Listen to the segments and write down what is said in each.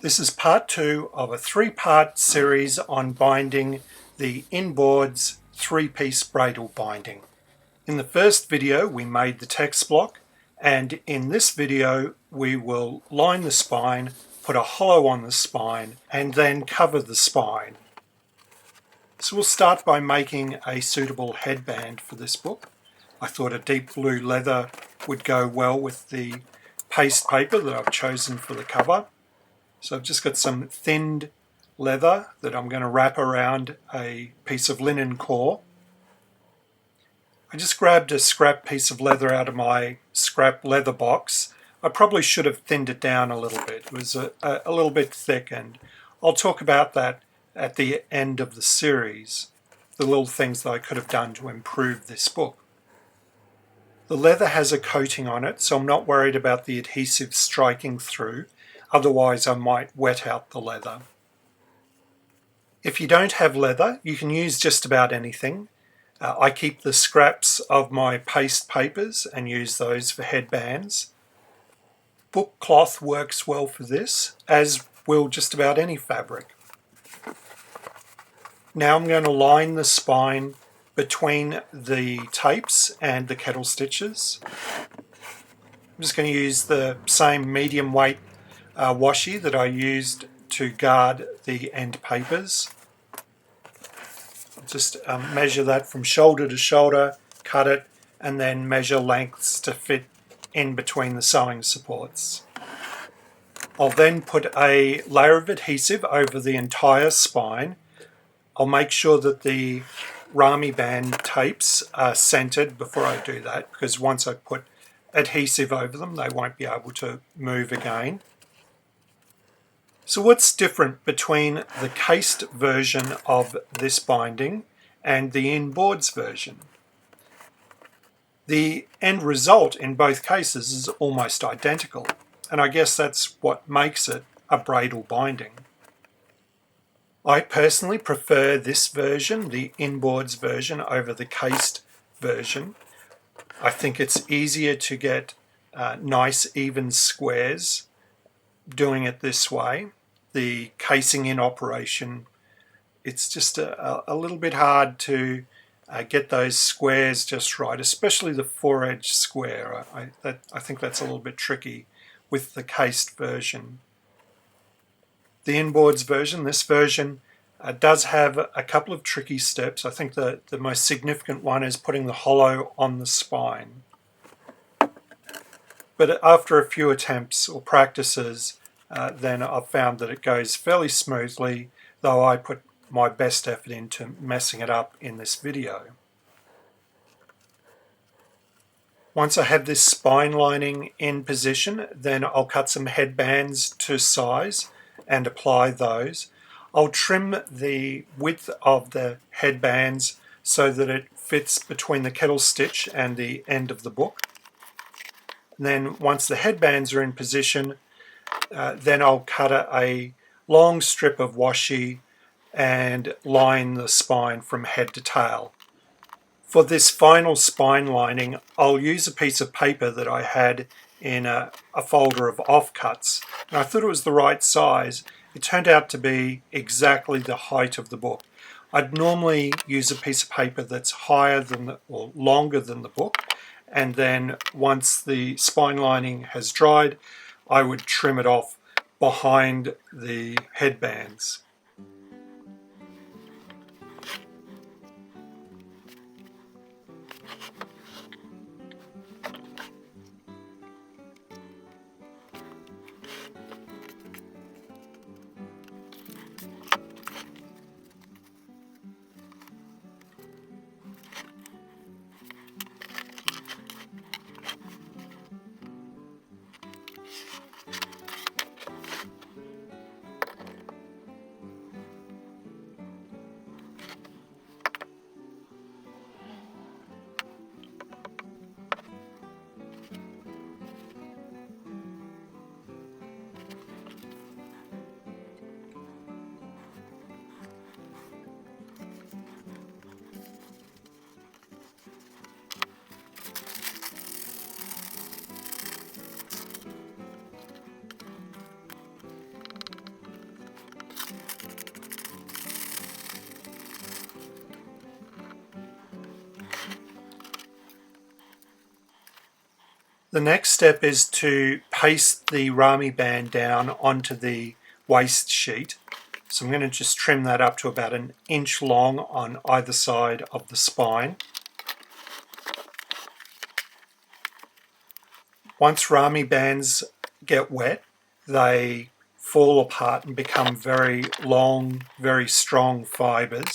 This is part 2 of a 3-part series on binding the inboards 3-piece Bradel binding. In the first video we made the text block, and in this video we will line the spine, put a hollow on the spine, and then cover the spine. So we'll start by making a suitable headband for this book. I thought a deep blue leather would go well with the paste paper that I've chosen for the cover. So I've just got some thinned leather that I'm going to wrap around a piece of linen core. I just grabbed a scrap piece of leather out of my scrap leather box. I probably should have thinned it down a little bit. It was a little bit thick, and I'll talk about that at the end of the series, the little things that I could have done to improve this book. The leather has a coating on it, so I'm not worried about the adhesive striking through. Otherwise I might wet out the leather. If you don't have leather, you can use just about anything. I keep the scraps of my paste papers and use those for headbands. Book cloth works well for this, as will just about any fabric. Now I'm going to line the spine between the tapes and the kettle stitches. I'm just going to use the same medium weight washi that I used to guard the end papers. Just measure that from shoulder to shoulder, cut it, and then measure lengths to fit in between the sewing supports. I'll then put a layer of adhesive over the entire spine. I'll make sure that the Rami band tapes are centered before I do that, because once I put adhesive over them, they won't be able to move again. So what's different between the cased version of this binding and the inboards version? The end result in both cases is almost identical, and I guess that's what makes it a Bradel binding. I personally prefer this version, the inboards version, over the cased version. I think it's easier to get nice even squares doing it this way. The casing in operation, it's just a little bit hard to get those squares just right, especially the 4-edge square. I think that's a little bit tricky with the cased version. The inboards version, this version, does have a couple of tricky steps. I think the most significant one is putting the hollow on the spine. But after a few attempts or practices, then I've found that it goes fairly smoothly, though I put my best effort into messing it up in this video. Once I have this spine lining in position, then I'll cut some headbands to size and apply those. I'll trim the width of the headbands so that it fits between the kettle stitch and the end of the book. And then once the headbands are in position, then I'll cut a long strip of washi and line the spine from head to tail. For this final spine lining, I'll use a piece of paper that I had in a folder of offcuts, and I thought it was the right size. It turned out to be exactly the height of the book. I'd normally use a piece of paper that's higher than or longer than the book, and then once the spine lining has dried, I would trim it off behind the headbands. The next step is to paste the rami band down onto the waste sheet. So I'm going to just trim that up to about 1 inch long on either side of the spine. Once rami bands get wet, they fall apart and become very long, very strong fibers.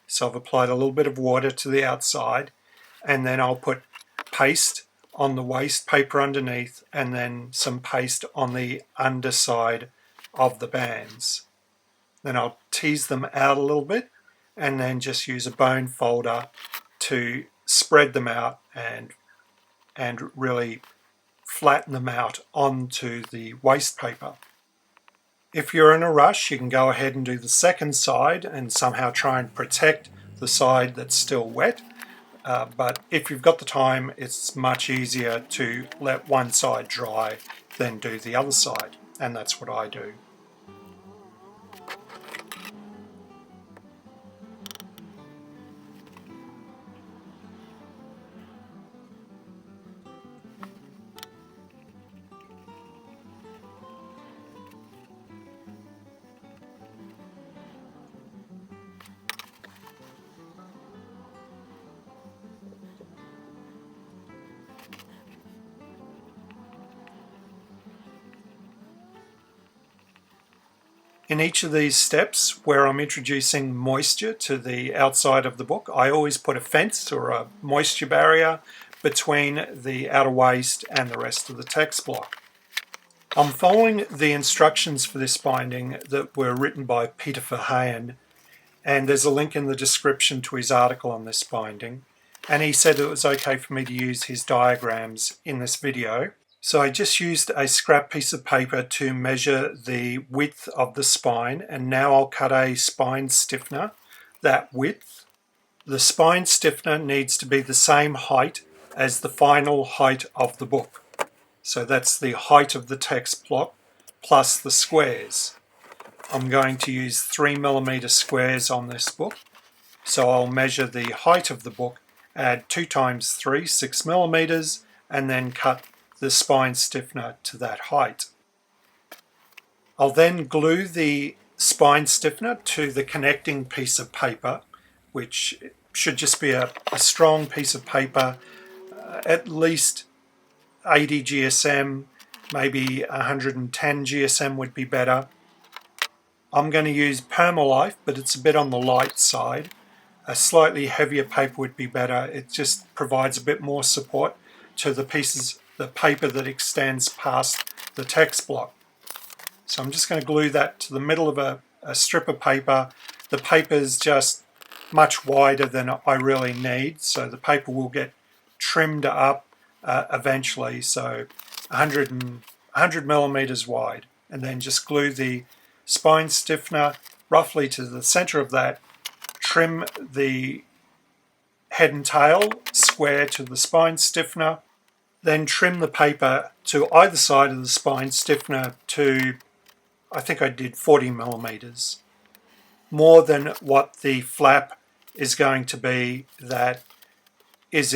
So I've applied a little bit of water to the outside, and then I'll put paste on the waste paper underneath and then some paste on the underside of the bands. Then I'll tease them out a little bit and then just use a bone folder to spread them out and really flatten them out onto the waste paper. If you're in a rush, you can go ahead and do the second side and somehow try and protect the side that's still wet. But if you've got the time, it's much easier to let one side dry than do the other side, and that's what I do. In each of these steps where I'm introducing moisture to the outside of the book, I always put a fence or a moisture barrier between the outer waste and the rest of the text block. I'm following the instructions for this binding that were written by Peter Verheyen, and there's a link in the description to his article on this binding, and he said it was okay for me to use his diagrams in this video. So I just used a scrap piece of paper to measure the width of the spine, and now I'll cut a spine stiffener that width. The spine stiffener needs to be the same height as the final height of the book. So that's the height of the text block plus the squares. I'm going to use 3mm squares on this book. So I'll measure the height of the book, add 2 times 3, 6mm, and then cut the spine stiffener to that height. I'll then glue the spine stiffener to the connecting piece of paper, which should just be a strong piece of paper, at least 80 GSM, maybe 110 GSM would be better. I'm going to use Permalife, but it's a bit on the light side. A slightly heavier paper would be better. It just provides a bit more support to the pieces, the paper that extends past the text block. So I'm just going to glue that to the middle of a strip of paper. The paper is just much wider than I really need, so the paper will get trimmed up eventually, so 100 millimeters wide, and then just glue the spine stiffener roughly to the center of that, trim the head and tail square to the spine stiffener, then trim the paper to either side of the spine stiffener to, I think I did 40 millimeters, more than what the flap is going to be that is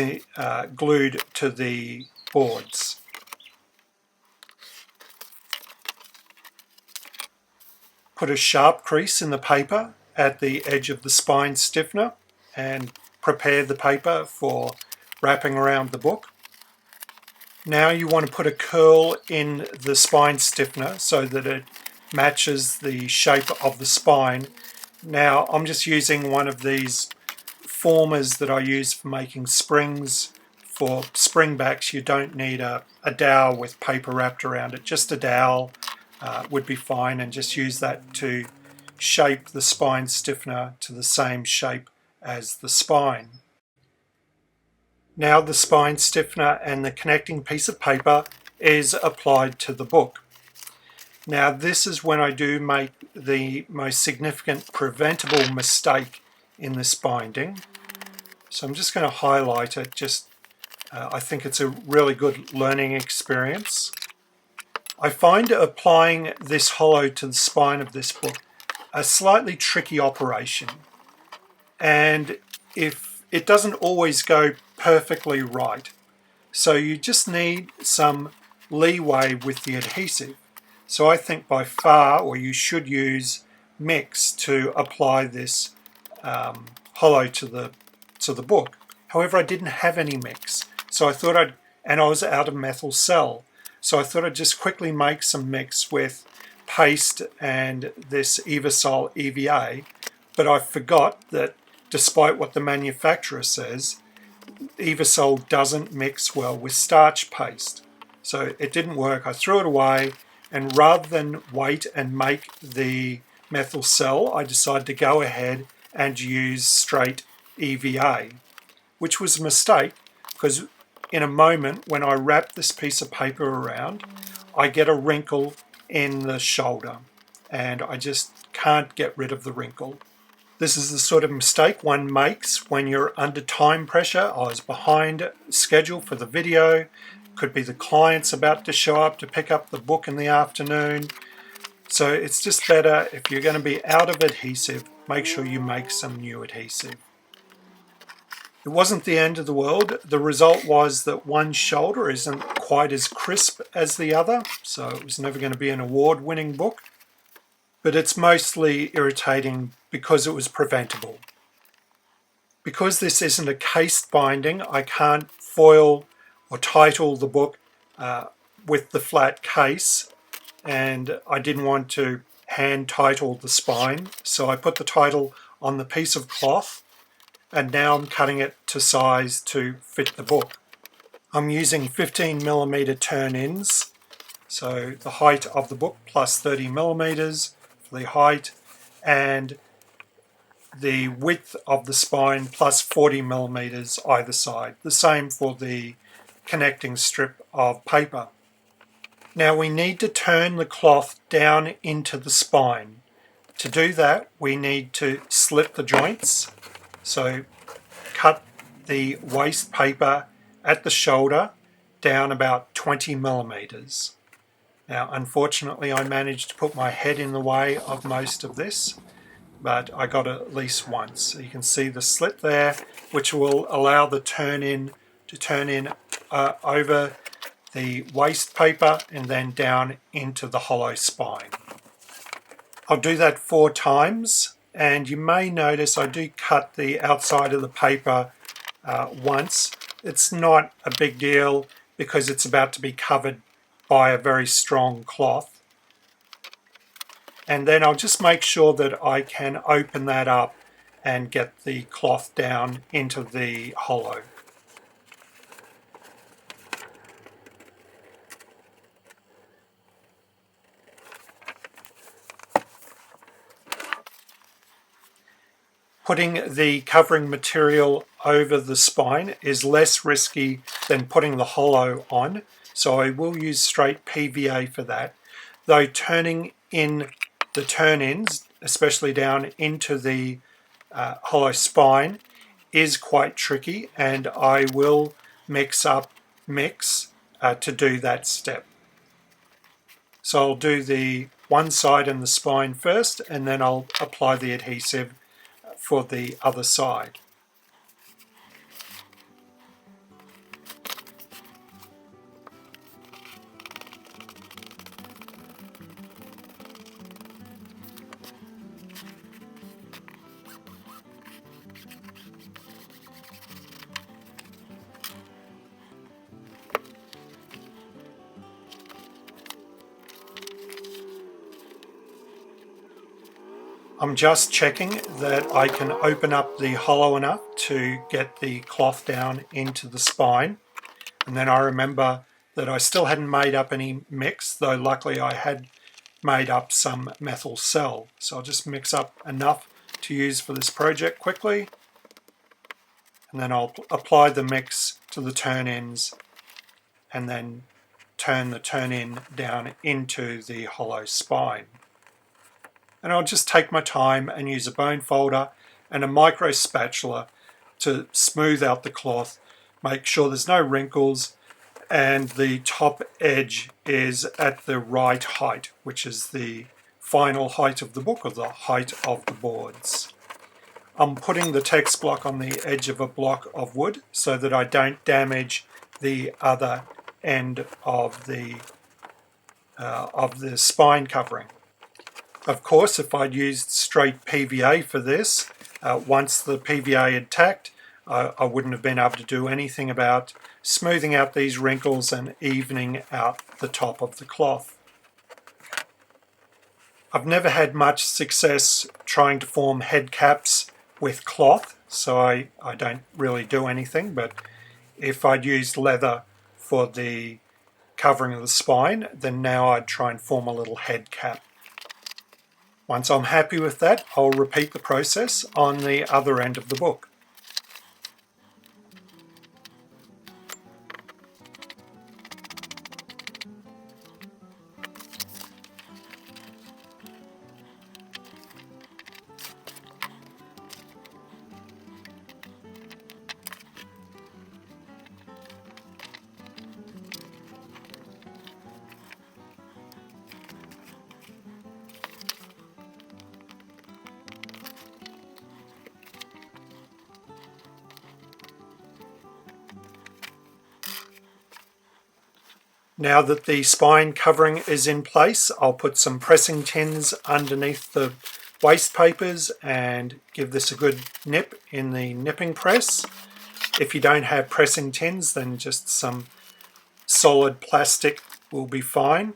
glued to the boards. Put a sharp crease in the paper at the edge of the spine stiffener and prepare the paper for wrapping around the book. Now you want to put a curl in the spine stiffener so that it matches the shape of the spine. Now I'm just using one of these formers that I use for making springs. For spring backs you don't need a dowel with paper wrapped around it, just a dowel would be fine, and just use that to shape the spine stiffener to the same shape as the spine. Now the spine stiffener and the connecting piece of paper is applied to the book. Now this is when I do make the most significant preventable mistake in this binding. So I'm just going to highlight it. I think it's a really good learning experience. I find applying this hollow to the spine of this book a slightly tricky operation, and if it doesn't always go perfectly right. So you just need some leeway with the adhesive. So I think by far, or you should use mix to apply this hollow to the book. However, I didn't have any mix, so I thought and I was out of methyl cell, so I thought I'd just quickly make some mix with paste and this Evasol EVA, but I forgot that despite what the manufacturer says, Evasol doesn't mix well with starch paste. So it didn't work. I threw it away, and rather than wait and make the methyl cell, I decided to go ahead and use straight EVA, which was a mistake because in a moment when I wrap this piece of paper around, I get a wrinkle in the shoulder and I just can't get rid of the wrinkle. This is the sort of mistake one makes when you're under time pressure. I was behind schedule for the video. Could be the client's about to show up to pick up the book in the afternoon. So it's just better if you're going to be out of adhesive, make sure you make some new adhesive. It wasn't the end of the world. The result was that one shoulder isn't quite as crisp as the other, so it was never going to be an award-winning book. But it's mostly irritating because it was preventable. Because this isn't a cased binding, I can't foil or title the book with the flat case, and I didn't want to hand title the spine, so I put the title on the piece of cloth, and now I'm cutting it to size to fit the book. I'm using 15mm turn-ins, so the height of the book plus 30mm for the height, and the width of the spine plus 40mm either side. The same for the connecting strip of paper. Now we need to turn the cloth down into the spine. To do that, we need to slit the joints. So cut the waste paper at the shoulder down about 20mm. Now, unfortunately, I managed to put my head in the way of most of this, but I got it at least once. So you can see the slit there, which will allow the turn-in to turn in over the waste paper and then down into the hollow spine. I'll do that 4 times, and you may notice I do cut the outside of the paper once. It's not a big deal because it's about to be covered by a very strong cloth. And then I'll just make sure that I can open that up and get the cloth down into the hollow. Putting the covering material over the spine is less risky than putting the hollow on, so I will use straight PVA for that. Though turning in the turn-ins, especially down into the hollow spine, is quite tricky, and I will mix to do that step. So I'll do the one side and the spine first, and then I'll apply the adhesive for the other side. I'm just checking that I can open up the hollow enough to get the cloth down into the spine. And then I remember that I still hadn't made up any mix, though luckily I had made up some methyl cell. So I'll just mix up enough to use for this project quickly. And then I'll apply the mix to the turn-ins and then turn the turn-in down into the hollow spine. And I'll just take my time and use a bone folder and a micro spatula to smooth out the cloth, make sure there's no wrinkles, and the top edge is at the right height, which is the final height of the book, or the height of the boards. I'm putting the text block on the edge of a block of wood so that I don't damage the other end of the spine covering. Of course, if I'd used straight PVA for this, once the PVA had tacked, I wouldn't have been able to do anything about smoothing out these wrinkles and evening out the top of the cloth. I've never had much success trying to form head caps with cloth, so I don't really do anything, but if I'd used leather for the covering of the spine, then now I'd try and form a little head cap. Once I'm happy with that, I'll repeat the process on the other end of the book. Now that the spine covering is in place, I'll put some pressing tins underneath the waste papers and give this a good nip in the nipping press. If you don't have pressing tins, then just some solid plastic will be fine.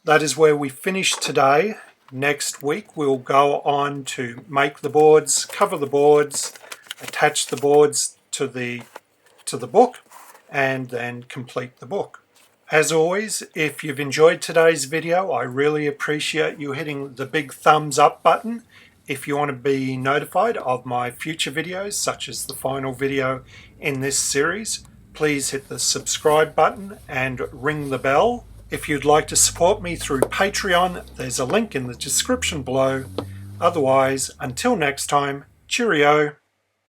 That is where we finish today. Next week we'll go on to make the boards, cover the boards, attach the boards to the book, and then complete the book. As always, if you've enjoyed today's video, I really appreciate you hitting the big thumbs up button. If you want to be notified of my future videos, such as the final video in this series, please hit the subscribe button and ring the bell. If you'd like to support me through Patreon, there's a link in the description below. Otherwise, until next time, cheerio.